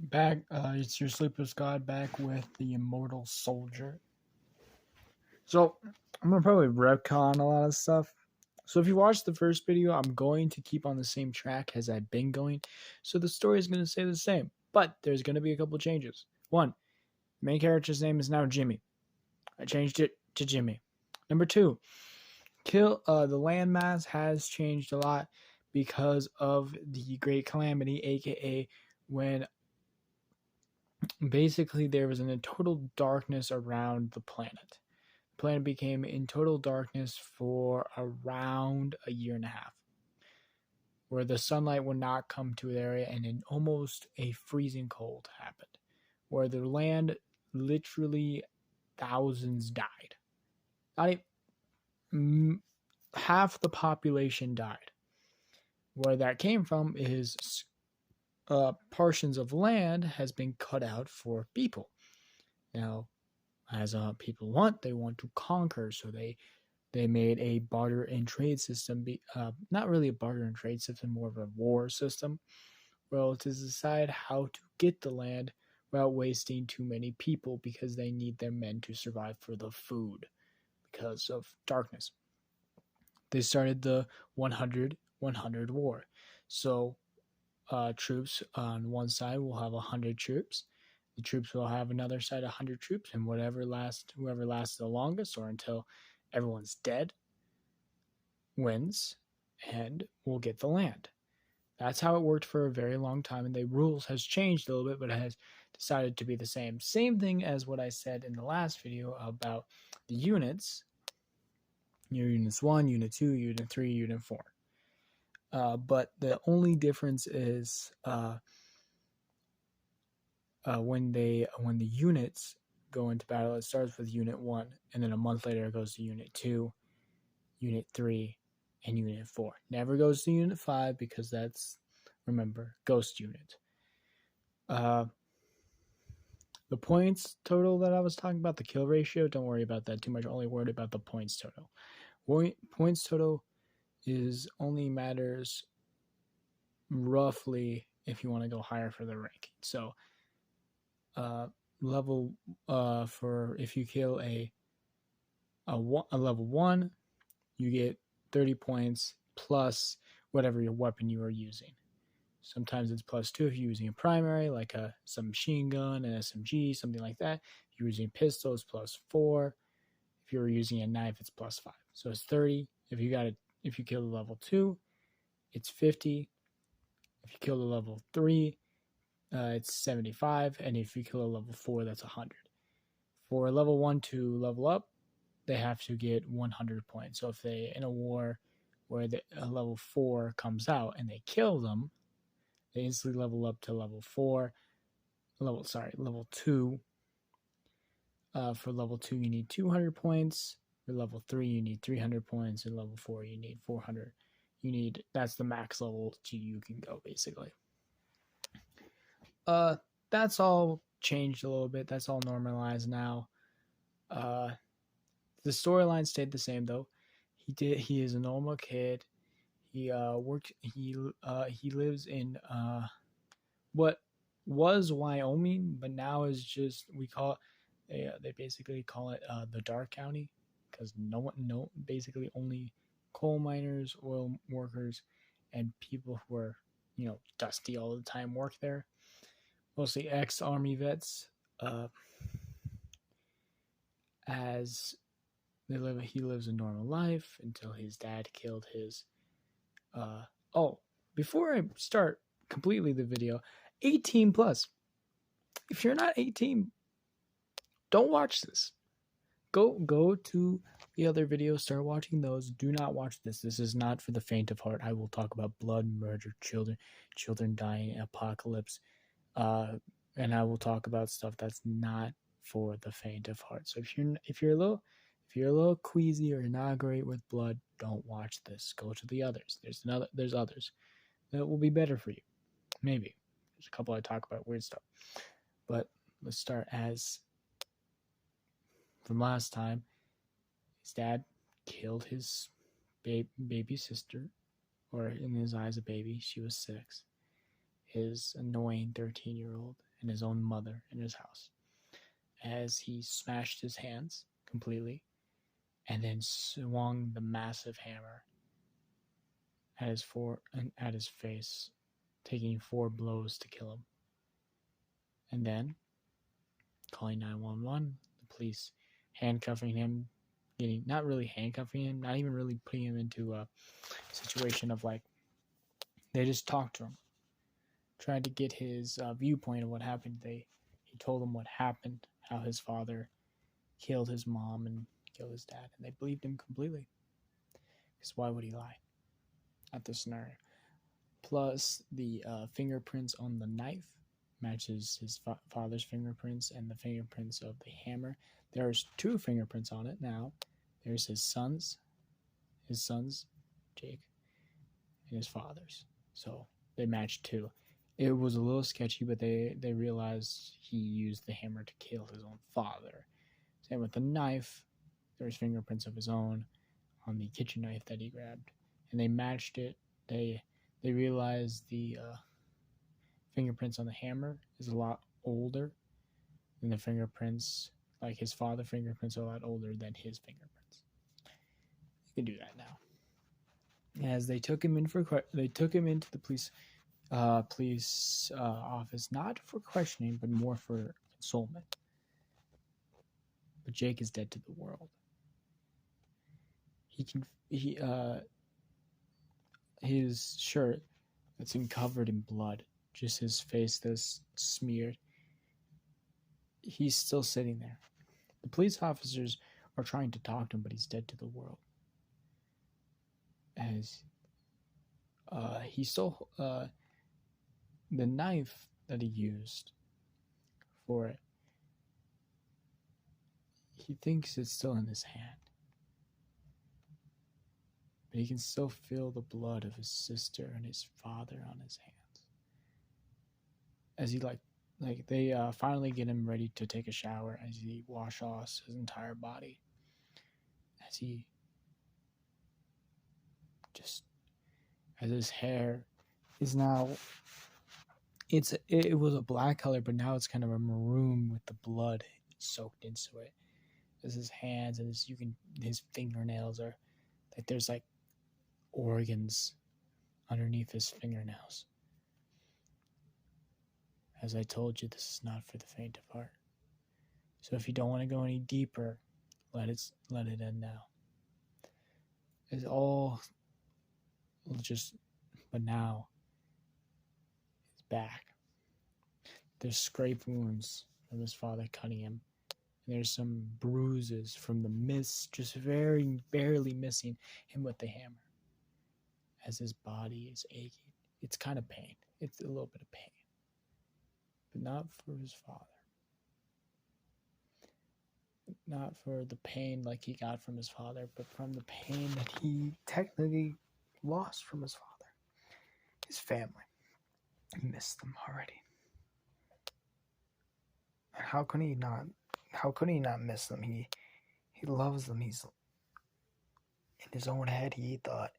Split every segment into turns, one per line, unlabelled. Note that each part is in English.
Back, it's your sleepless god back with the immortal soldier. So I'm gonna probably retcon a lot of stuff. So if you watched the first video, I'm going to keep on the same track as I've been going. So the story is gonna stay the same, but there's gonna be a couple changes. One, the main character's name is now Jimmy. I changed it to Jimmy. Number two, the landmass has changed a lot because of the Great Calamity, aka when basically there was a total darkness around the planet. The planet became in total darkness for around a year and a half, where the sunlight would not come to the area, and then almost a freezing cold happened, where the land literally thousands died. Not even, half the population died. Where that came from is portions of land has been cut out for people. Now, as people they want to conquer, so they made a barter and trade system. Not really a barter and trade system, more of a war system. Well, to decide how to get the land without wasting too many people, because they need their men to survive for the food because of darkness. They started the 100-100 war. So troops on one side will have 100 troops. The troops will have another side 100 troops, and whoever lasts the longest, or until everyone's dead, wins and will get the land. That's how it worked for a very long time, and the rules has changed a little bit, but it has decided to be the same. Same thing as what I said in the last video about the units. Units 1, Unit 2, Unit 3, Unit 4. But the only difference is when the units go into battle, it starts with Unit 1, and then a month later it goes to Unit 2, Unit 3, and Unit 4. Never goes to Unit 5 because that's, remember, Ghost Unit. The points total that I was talking about, the kill ratio, don't worry about that too much. Only worried about the points total. Points total is only matters roughly if you want to go higher for the ranking. So level for if you kill a level 1, you get 30 points plus whatever your weapon you are using. Sometimes it's plus 2 if you're using a primary, like some machine gun, an SMG, something like that. If you're using pistols, plus 4. If you're using a knife, it's plus 5. So it's 30. If you kill the level 2, it's 50. If you kill the level 3, it's 75. And if you kill a level 4, that's 100. For level 1 to level up, they have to get 100 points. So if they in a war where a level 4 comes out and they kill them, they instantly level up to level 2. For level 2, you need 200 points. For level 3, you need 300 points. And level 4, you need 400. That's the max level you can go, basically. That's all changed a little bit. That's all normalized now. The storyline stayed the same though. He is a normal kid. He lives in what was Wyoming, but now is just, we call it, they basically call it the Dark County, because basically only coal miners, oil workers, and people who are dusty all the time work there. Mostly ex-army vets. As he lives a normal life until his dad killed his. Before I start completely the video, 18 plus. If you're not 18, don't watch this. Go to the other videos, start watching those. Do not watch this. This is not for the faint of heart. I will talk about blood, murder, children dying, apocalypse, and I will talk about stuff that's not for the faint of heart. So if you're a little queasy or not great with blood, don't watch this. Go to the others. There's others that will be better for you. Maybe there's a couple I talk about weird stuff, but let's start as from last time. His dad killed his baby sister, or in his eyes a baby. She was 6. His annoying 13-year-old, and his own mother in his house as he smashed his hands completely and then swung the massive hammer at his face, taking 4 blows to kill him. And then calling 911, the police handcuffing him, not really handcuffing him, not even really putting him into a situation of like, they just talked to him, tried to get his viewpoint of what happened. He told them what happened, how his father killed his mom and killed his dad, and they believed him completely. Because why would he lie at this scenario? Plus, the fingerprints on the knife matches his father's fingerprints and the fingerprints of the hammer. There's 2 fingerprints on it now. There's his son's, Jake, and his father's. So they matched 2. It was a little sketchy, but they realized he used the hammer to kill his own father. Same with the knife. There's fingerprints of his own on the kitchen knife that he grabbed, and they matched it. They realized the fingerprints on the hammer is a lot older than the fingerprints, like his father's fingerprints are a lot older than his fingerprints. You can do that now. As they took him into the police office, not for questioning, but more for consolement. But Jake is dead to the world. His shirt that's covered in blood, just his face that's smeared. He's still sitting there. The police officers are trying to talk to him, but he's dead to the world. As he stole the knife that he used for it. He thinks it's still in his hand, but he can still feel the blood of his sister and his father on his hands. As he they finally get him ready to take a shower as he wash off his entire body. As his hair is now, it was a black color, but now it's kind of a maroon with the blood soaked into it. As his hands and his fingernails are like, there's like organs underneath his fingernails. As I told you, this is not for the faint of heart. So if you don't want to go any deeper, let it end now. It's all but now it's back. There's scrape wounds from his father cutting him. And there's some bruises from the just very barely missing him with the hammer. As his body is aching. It's kind of pain. It's a little bit of pain. But not for his father. Not for the pain like he got from his father, but from the pain that he technically lost from his father. His family. He missed them already. How could he not miss them? He loves them. He's in his own head. He thought,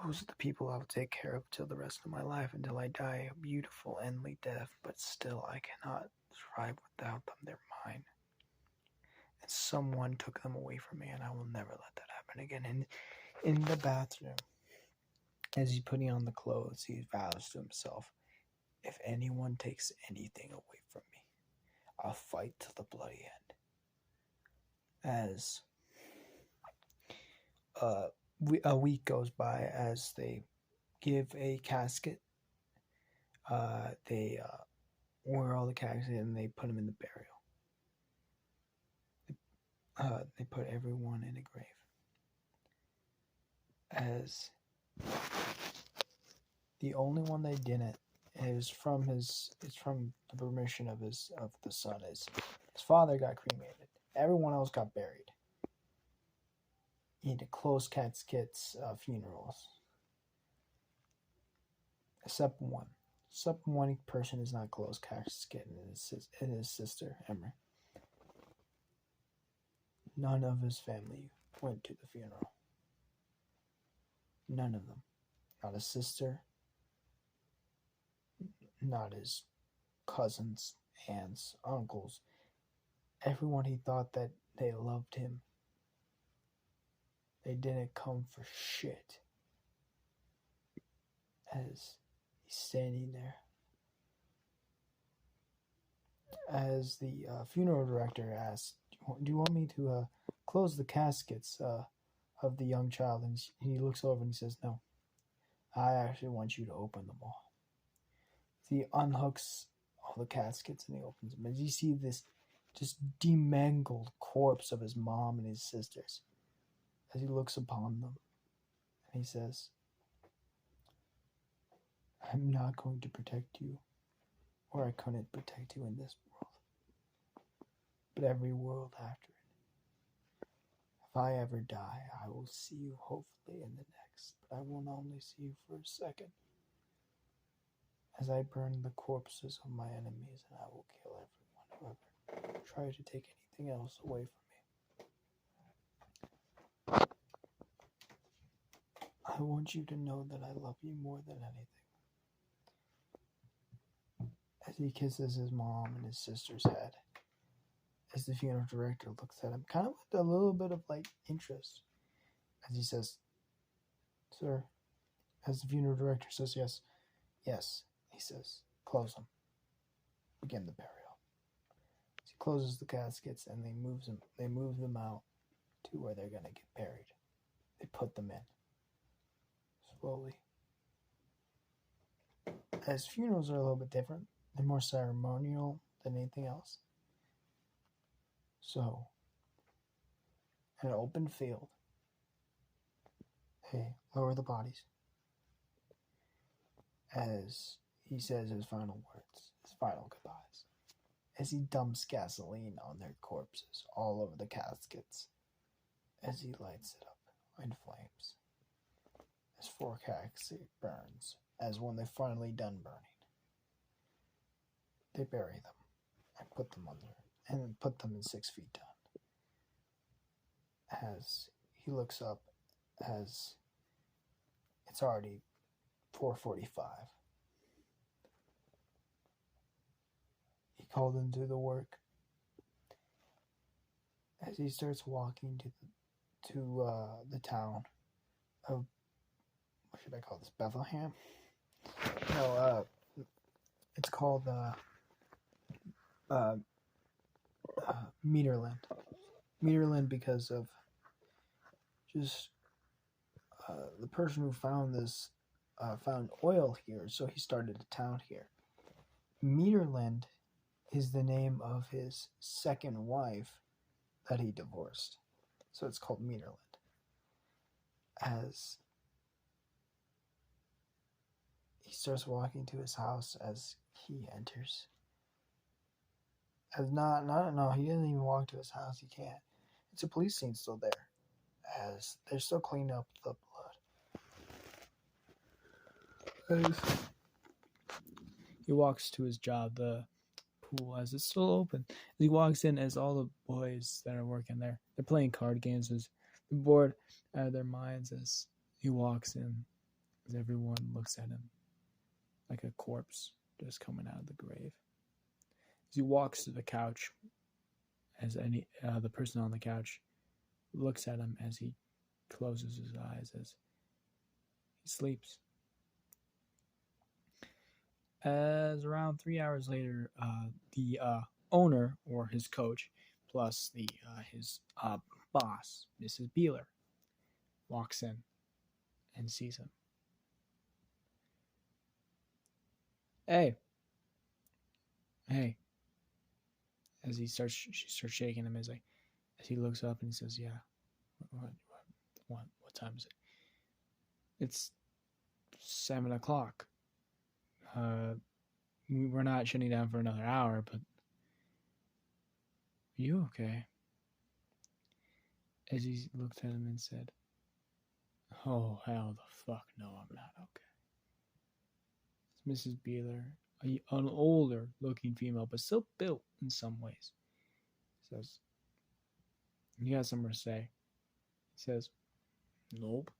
those are the people I'll take care of till the rest of my life, until I die a beautiful, endly death. But still, I cannot thrive without them. They're mine. And someone took them away from me, and I will never let that happen again. And in the bathroom, as he's putting on the clothes, he vows to himself, if anyone takes anything away from me, I'll fight till the bloody end. As a week goes by, as they give a casket, they order all the casket and they put him in the burial. They put everyone in a grave. As the only one they didn't is from the permission of the son. Is his father got cremated. Everyone else got buried. He had to close caskets funerals. Except one. Except one person is not closed casket, and his sister, Emma. None of his family went to the funeral. None of them. Not his sister. Not his cousins, aunts, uncles, everyone he thought that they loved him. They didn't come for shit. As he's standing there. As the funeral director asks, do you want me to close the caskets of the young child? And he looks over and he says, no, I actually want you to open them all. So he unhooks all the caskets and he opens them. As you see this just demangled corpse of his mom and his sisters, as he looks upon them, and he says, I'm not going to protect you, or I couldn't protect you in this world, but every world after it. If I ever die, I will see you hopefully in the next, but I will only see you for a second. As I burn the corpses of my enemies, and I will kill everyone who ever tried to take anything else away from me. I want you to know that I love you more than anything. As he kisses his mom and his sister's head, as the funeral director looks at him, kind of with a little bit of like interest, as he says, sir, as the funeral director says, yes, he says, close them. Begin the burial. As he closes the caskets and they move them out to where they're gonna get buried. They put them in. Slowly. As funerals are a little bit different, they're more ceremonial than anything else. So, in an open field, they lower the bodies. As he says his final words, his final goodbyes. As he dumps gasoline on their corpses all over the caskets. As he lights it up in flames. As 4 casket burns. As when they're finally done burning. They bury them and put them in 6 feet down. As he looks up, as it's already 4:45. He called him to the work. As he starts walking to the town of, what should I call this, Bethlehem? No, it's called Meterland. Meterland because of just the person who found this found oil here, so he started a town here. Meterland is the name of his second wife that he divorced, so it's called Meterland. As he starts walking to his house, as he enters, as no, he doesn't even walk to his house. He can't. It's a police scene still there, as they're still cleaning up the blood. As he walks to his job, the pool, as it's still open. As he walks in, as all the boys that are working there, they're playing card games, as they're bored out of their minds. As he walks in, as everyone looks at him like a corpse just coming out of the grave. As he walks to the couch, as the person on the couch looks at him as he closes his eyes, as he sleeps. As around 3 hours later, the owner, or his coach, plus his boss, Mrs. Beeler, walks in and sees him. Hey. As she starts shaking him, as he looks up and he says, "Yeah, what time is it?" It's 7:00. We're not shutting down for another hour, but are you okay? As he looked at him and said, "Oh, hell the fuck no, I'm not okay." It's Mrs. Beeler, an older looking female, but still built in some ways, says, "You got something to say?" He says, "Nope."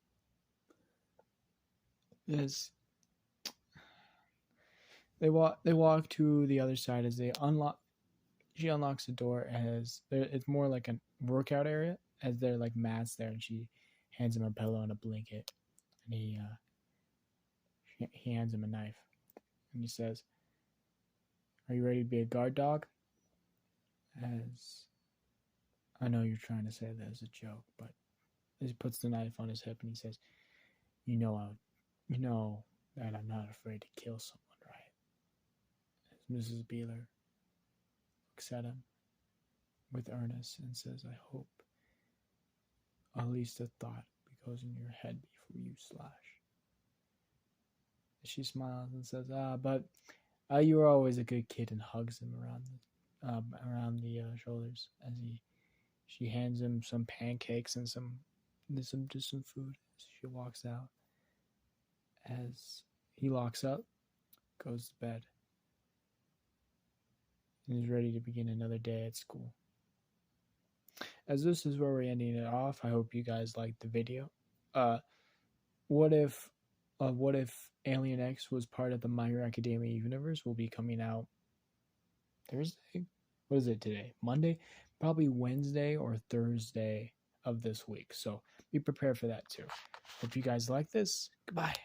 They walk to the other side as they unlock. She unlocks the door as it's more like a workout area as they're like mats there, and she hands him a pillow and a blanket, and he hands him a knife, and he says, "Are you ready to be a guard dog?" As I know you're trying to say that as a joke, but he puts the knife on his hip and he says, "You know that I'm not afraid to kill someone, right?" As Mrs. Beeler looks at him with earnest and says, "I hope at least a thought goes in your head before you slash." She smiles and says, but you were always a good kid," and hugs him around the shoulders as she hands him some pancakes and some food as she walks out. As he locks up, goes to bed, and is ready to begin another day at school. As this is where we're ending it off, I hope you guys liked the video. What if Alien X was part of the My Hero Academia universe will be coming out Thursday? What is it today? Monday? Probably Wednesday or Thursday of this week. So be prepared for that too. Hope you guys like this. Goodbye.